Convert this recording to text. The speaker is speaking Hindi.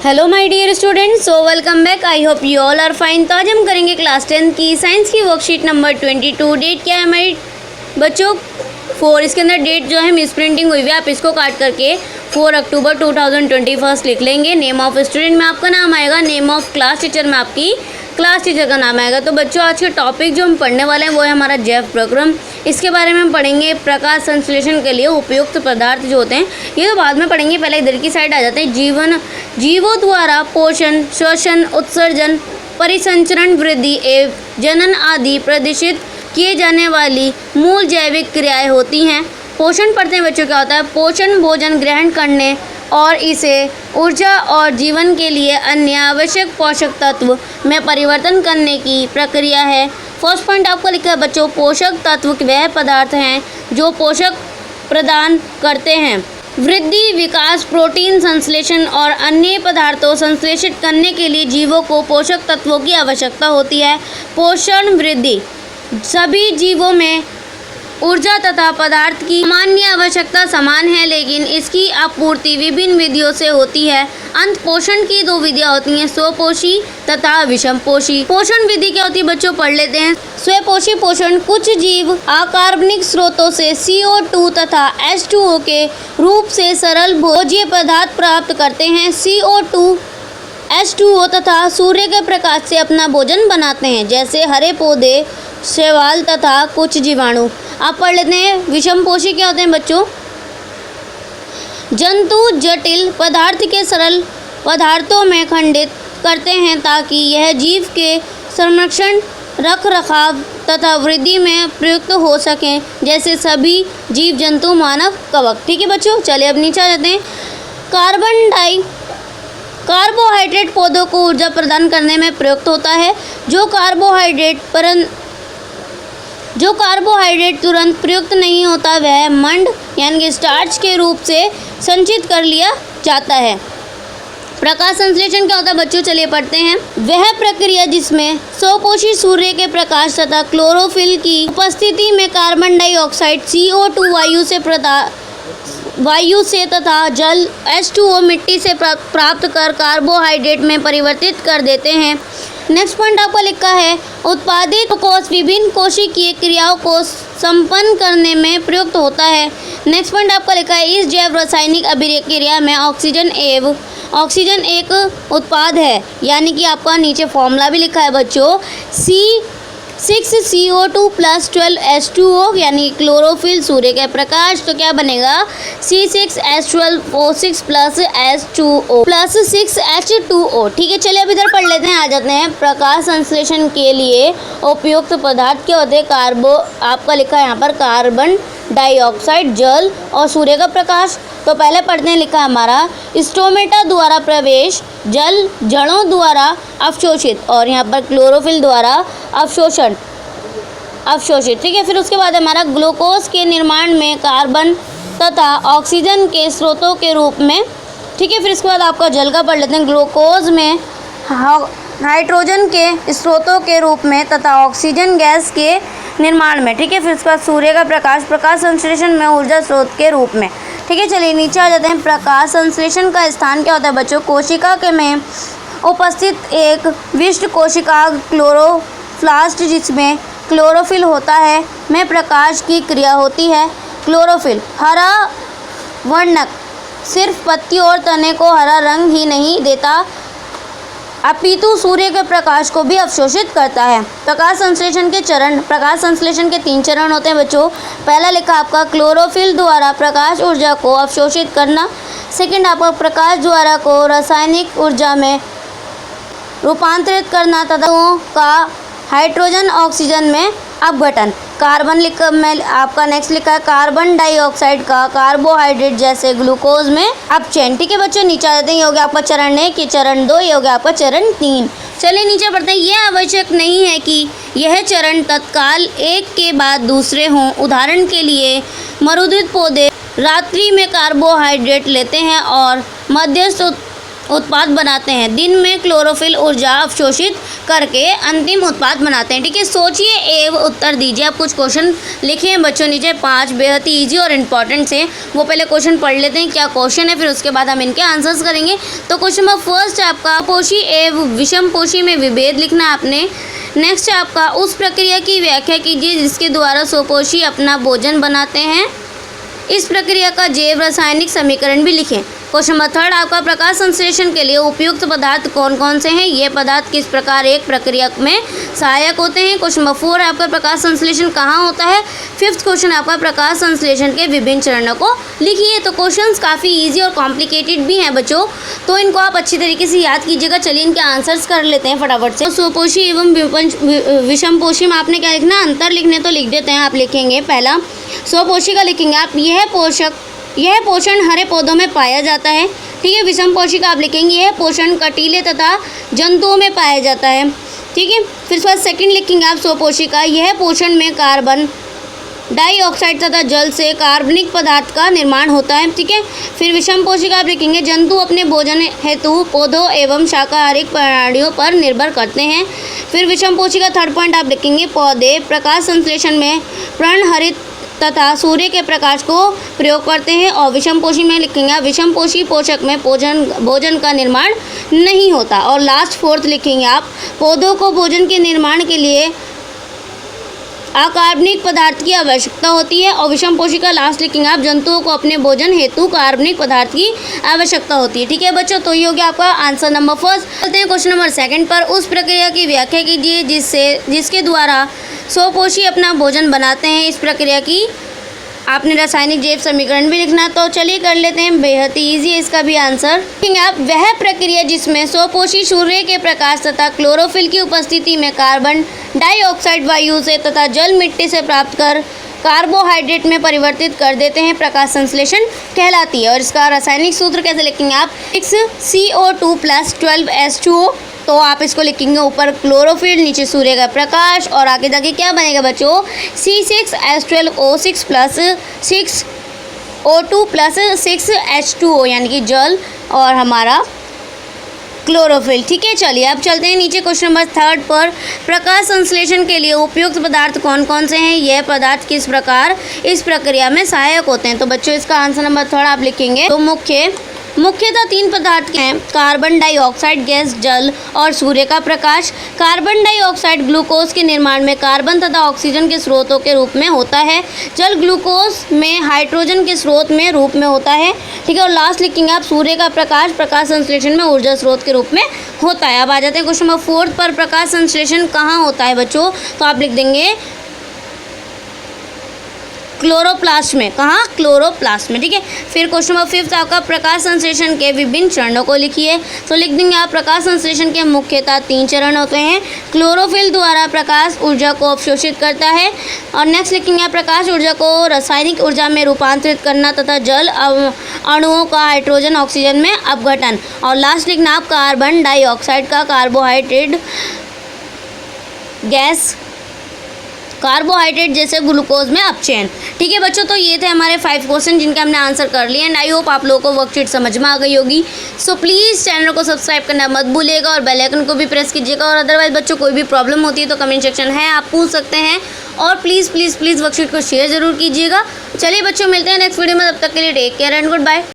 Hello my dear students, so welcome back. I hope you all are fine. तो आज हम करेंगे क्लास 10 की साइंस की वर्कशीट नंबर 22। डेट क्या है हमारी बच्चों? 4। इसके अंदर डेट जो है मिस प्रिंटिंग हुई हुई है, आप इसको काट करके 4 अक्टूबर 2021 लिख लेंगे। नेम ऑफ स्टूडेंट में आपका नाम आएगा, नेम ऑफ क्लास टीचर में आपकी क्लास टीचर का नाम आएगा। तो बच्चों आज के टॉपिक जो हम पढ़ने वाले हैं वो है हमारा जैव प्रक्रम। इसके बारे में हम पढ़ेंगे प्रकाश संश्लेषण के लिए उपयुक्त पदार्थ जो होते हैं, ये तो बाद में पढ़ेंगे। पहले इधर की साइड आ जाते हैं। जीवों द्वारा पोषण, श्वसन, उत्सर्जन, परिसंचरण, वृद्धि एवं जनन आदि प्रदर्शित किए जाने वाली मूल जैविक क्रियाएं होती हैं। पोषण पढ़ते हैं बच्चों। क्या होता है? पोषण भोजन ग्रहण करने और इसे ऊर्जा और जीवन के लिए अन्य आवश्यक पोषक तत्व में परिवर्तन करने की प्रक्रिया है। फर्स्ट पॉइंट आपको लिखा है बच्चों, पोषक तत्व वह पदार्थ हैं जो पोषक प्रदान करते हैं। वृद्धि, विकास, प्रोटीन संश्लेषण और अन्य पदार्थों संश्लेषित करने के लिए जीवों को पोषक तत्वों की आवश्यकता होती है। पोषण वृद्धि, सभी जीवों में ऊर्जा तथा पदार्थ की सामान्य आवश्यकता समान है, लेकिन इसकी आपूर्ति विभिन्न विधियों से होती है। अंत पोषण की 2 विधियां होती हैं, स्वपोषी तथा विषमपोषी। पोषण विधि क्या होती है बच्चों? पढ़ लेते हैं। स्वपोषी पोषण, कुछ जीव अकार्बनिक स्रोतों से CO2 तथा H2O के रूप से सरल भोज्य पदार्थ प्राप्त करते हैं। CO2, H2O तथा सूर्य के प्रकाश से अपना भोजन बनाते हैं, जैसे हरे पौधे, शैवाल तथा कुछ जीवाणु। आप पढ़ लेते हैं। विषमपोषी क्या होते हैं बच्चों? जंतु जटिल पदार्थ के सरल पदार्थों में खंडित करते हैं ताकि यह जीव के संरक्षण, रख रखाव तथा वृद्धि में प्रयुक्त हो सकें, जैसे सभी जीव जंतु, मानव, कवक। ठीक है बच्चों, चलिए अब नीचे आ जाते हैं। कार्बोहाइड्रेट पौधों को ऊर्जा प्रदान करने में प्रयुक्त होता है। जो कार्बोहाइड्रेट तुरंत प्रयुक्त नहीं होता वह मंड यानी कि स्टार्च के रूप से संचित कर लिया जाता है। प्रकाश संश्लेषण क्या होता है बच्चों? चलिए पढ़ते हैं। वह प्रक्रिया जिसमें स्वपोषी सूर्य के प्रकाश तथा क्लोरोफिल की उपस्थिति में कार्बन डाइऑक्साइड CO2 वायु से तथा जल H2O मिट्टी से प्राप्त कर कार्बोहाइड्रेट में परिवर्तित कर देते हैं। नेक्स्ट पॉइंट आपका लिखा है, उत्पादित कोश विभिन्न कोशिकीय क्रियाओं को संपन्न करने में प्रयुक्त होता है। नेक्स्ट पॉइंट आपका लिखा है, इस जैव रासायनिक अभिक्रिया में ऑक्सीजन एक उत्पाद है, यानी कि आपका नीचे फॉर्मूला भी लिखा है बच्चों, C6CO2 + 12 H2O यानी क्लोरोफिल, सूर्य के प्रकाश। तो क्या बनेगा? C6H12O6 + H2O + 6H2O। ठीक है, चलिए अब इधर पढ़ लेते हैं। आ जाते हैं प्रकाश संश्लेषण के लिए उपयुक्त पदार्थ क्या होते हैं? आपका लिखा है यहाँ पर कार्बन डाइऑक्साइड, जल और सूर्य का प्रकाश। तो पहले पढ़ते हैं, लिखा है हमारा स्टोमेटा द्वारा प्रवेश, जल जड़ों द्वारा अवशोषित और यहाँ पर क्लोरोफिल द्वारा अवशोषित। ठीक है, फिर उसके बाद हमारा ग्लूकोज के निर्माण में कार्बन तथा ऑक्सीजन के स्रोतों के रूप में। ठीक है, फिर इसके बाद आपका जल का पढ़ लेते हैं। ग्लूकोज में हाइड्रोजन के स्रोतों के रूप में तथा ऑक्सीजन गैस के निर्माण में। ठीक है, फिर उसके बाद सूर्य का प्रकाश संश्लेषण में ऊर्जा स्रोत के रूप में। ठीक है, चलिए नीचे आ जाते हैं। प्रकाश संश्लेषण का स्थान क्या होता है बच्चों? कोशिका के में उपस्थित एक विशिष्ट कोशिका क्लोरोप्लास्ट जिसमें क्लोरोफिल होता है में प्रकाश की क्रिया होती है। क्लोरोफिल हरा वर्णक सिर्फ पत्ती और तने को हरा रंग ही नहीं देता, अपितु सूर्य के प्रकाश को भी अवशोषित करता है। प्रकाश संश्लेषण के 3 चरण होते हैं बच्चों। पहला लिखा आपका क्लोरोफिल द्वारा प्रकाश ऊर्जा को अवशोषित करना। सेकंड आपका प्रकाश द्वारा को रासायनिक ऊर्जा में रूपांतरित करना तथा का हाइड्रोजन ऑक्सीजन में अपघटन। आपका नेक्स्ट लिखा है कार्बन डाइऑक्साइड का कार्बोहाइड्रेट जैसे ग्लूकोज में अपचयन। ठीक है बच्चों, नीचे आ जाते हैं। ये हो गया आपका चरण 1, ये चरण 2, ये हो गया आपका चरण 3। चलिए नीचे पढ़ते हैं। यह आवश्यक नहीं है कि यह चरण तत्काल एक के बाद दूसरे हों। उदाहरण के लिए मरुदित पौधे रात्रि में कार्बोहाइड्रेट लेते हैं और मध्यस्थ उत्पाद बनाते हैं। दिन में क्लोरोफिल ऊर्जा अवशोषित करके अंतिम उत्पाद बनाते हैं। ठीक है, सोचिए एवं उत्तर दीजिए। आप कुछ क्वेश्चन लिखे हैं बच्चों नीचे, 5 बेहद ही ईजी और इम्पॉर्टेंट से। वो पहले क्वेश्चन पढ़ लेते हैं क्या क्वेश्चन है, फिर उसके बाद हम इनके आंसर्स करेंगे। तो क्वेश्चन नंबर फर्स्ट आपका पोषी एवं विषम पोषी में विभेद लिखना है आपने। नेक्स्ट आपका उस प्रक्रिया की व्याख्या कीजिए जिसके द्वारा स्वपोषी अपना भोजन बनाते हैं। इस प्रक्रिया का जैव रासायनिक समीकरण भी लिखें। क्वेश्चन नंबर थर्ड आपका प्रकाश संश्लेषण के लिए उपयुक्त पदार्थ कौन कौन से हैं, ये पदार्थ किस प्रकार एक प्रक्रिया में सहायक होते हैं। क्वेश्चन नंबर 4 आपका प्रकाश संश्लेषण कहाँ होता है। फिफ्थ क्वेश्चन आपका प्रकाश संश्लेषण के विभिन्न चरणों को लिखिए। तो क्वेश्चंस काफ़ी इजी और कॉम्प्लिकेटेड भी हैं बच्चों, तो इनको आप अच्छी तरीके से याद कीजिएगा। चलिए इनके आंसर्स कर लेते हैं फटाफट से। स्वपोषी एवं विषमपोषी में आपने क्या लिखना, अंतर लिखने तो लिख देते हैं। आप लिखेंगे पहला स्वपोषी का लिखेंगे आप, यह पोषण हरे पौधों में पाया जाता है। ठीक है, विषम पोषी का आप लिखेंगे यह पोषण कटीले तथा जंतुओं में पाया जाता है। ठीक है, फिर उसके बाद सेकंड लिखेंगे आप स्वपोषी का, यह पोषण में कार्बन डाइऑक्साइड तथा जल से कार्बनिक पदार्थ का निर्माण होता है। ठीक है, फिर विषम पोषी का आप लिखेंगे जंतु अपने भोजन हेतु पौधों एवं शाकाहारी प्राणियों पर निर्भर करते हैं। फिर विषम पोषी का थर्ड पॉइंट आप लिखेंगे पौधे प्रकाश संश्लेषण में पर्णहरित तथा सूर्य के प्रकाश को प्रयोग करते हैं। और विषमपोषी में लिखेंगे आप विषमपोषी पोषक में भोजन का निर्माण नहीं होता। और लास्ट फोर्थ लिखेंगे आप पौधों को भोजन के निर्माण के लिए अकार्बनिक पदार्थ की आवश्यकता होती है। और विषमपोषी का लास्ट लिखेंगे आप जंतुओं को अपने भोजन हेतु कार्बनिक पदार्थ की आवश्यकता होती है। ठीक है बच्चों, तो ये हो गया आपका आंसर नंबर फर्स्ट। चलते हैं क्वेश्चन नंबर सेकंड पर। उस प्रक्रिया की व्याख्या कीजिए जिसके द्वारा स्वपोषी अपना भोजन बनाते हैं। इस प्रक्रिया की आपने रासायनिक जैव समीकरण भी लिखना, तो चलिए कर लेते हैं। बेहद ही ईजी है इसका भी आंसर। देखेंगे आप वह प्रक्रिया जिसमें स्वपोषी सूर्य के प्रकाश तथा क्लोरोफिल की उपस्थिति में कार्बन डाइऑक्साइड वायु से तथा जल मिट्टी से प्राप्त कर कार्बोहाइड्रेट में परिवर्तित कर देते हैं, प्रकाश संश्लेषण कहलाती है। और इसका रासायनिक सूत्र कैसे लिखेंगे आप, 6CO2 + 12H2O। तो आप इसको लिखेंगे ऊपर क्लोरोफिल, नीचे सूर्य का प्रकाश, और आगे जाके क्या बनेगा बच्चों, C6H12O6 + 6O2 + 6H2O यानी कि जल और हमारा क्लोरोफिल। ठीक है, चलिए अब चलते हैं नीचे क्वेश्चन नंबर थर्ड पर। प्रकाश संश्लेषण के लिए उपयुक्त पदार्थ कौन कौन से हैं, यह पदार्थ किस प्रकार इस प्रक्रिया में सहायक होते हैं। तो बच्चों इसका आंसर नंबर थर्ड आप लिखेंगे। तो मुख्यतः 3 पदार्थ हैं, कार्बन डाइऑक्साइड गैस, जल और सूर्य का प्रकाश। कार्बन डाइऑक्साइड ग्लूकोज के निर्माण में कार्बन तथा ऑक्सीजन के स्रोतों के रूप में होता है। जल ग्लूकोज में हाइड्रोजन के स्रोत में रूप में होता है। ठीक है, और लास्ट लिखेंगे आप सूर्य का प्रकाश संश्लेषण में ऊर्जा स्रोत के रूप में होता है। अब आ जाते हैं क्वेश्चन नंबर 4 पर। प्रकाश संश्लेषण कहाँ होता है बच्चों, तो आप लिख देंगे क्लोरोप्लास्ट में। कहाँ, क्लोरोप्लास्ट में। ठीक है, फिर क्वेश्चन नंबर 5 आपका प्रकाश संश्लेषण के विभिन्न चरणों को लिखिए। तो लिख देंगे आप प्रकाश संश्लेषण के मुख्यतः 3 चरण होते हैं। क्लोरोफिल द्वारा प्रकाश ऊर्जा को अवशोषित करता है। और नेक्स्ट लिखेंगे आप प्रकाश ऊर्जा को रासायनिक ऊर्जा में रूपांतरित करना तथा जल अणुओं का हाइड्रोजन ऑक्सीजन में अपघटन। और लास्ट लिखना आप कार्बन डाइऑक्साइड का कार्बोहाइड्रेट जैसे ग्लूकोज में अपचयन। ठीक है बच्चों, तो ये थे हमारे 5 क्वेश्चन जिनके हमने आंसर कर लिए। एंड आई होप आप लोगों को वर्कशीट समझ में आ गई होगी। सो प्लीज़ चैनल को सब्सक्राइब करना मत भूलिएगा और बेल आइकन को भी प्रेस कीजिएगा। और अदरवाइज बच्चों कोई भी प्रॉब्लम होती है तो कमेंट सेक्शन है, आप पूछ सकते हैं। और प्लीज़ वर्कशीट को शेयर ज़रूर कीजिएगा। चलिए बच्चों, मिलते हैं नेक्स्ट वीडियो में, तब तक के लिए take care and good bye.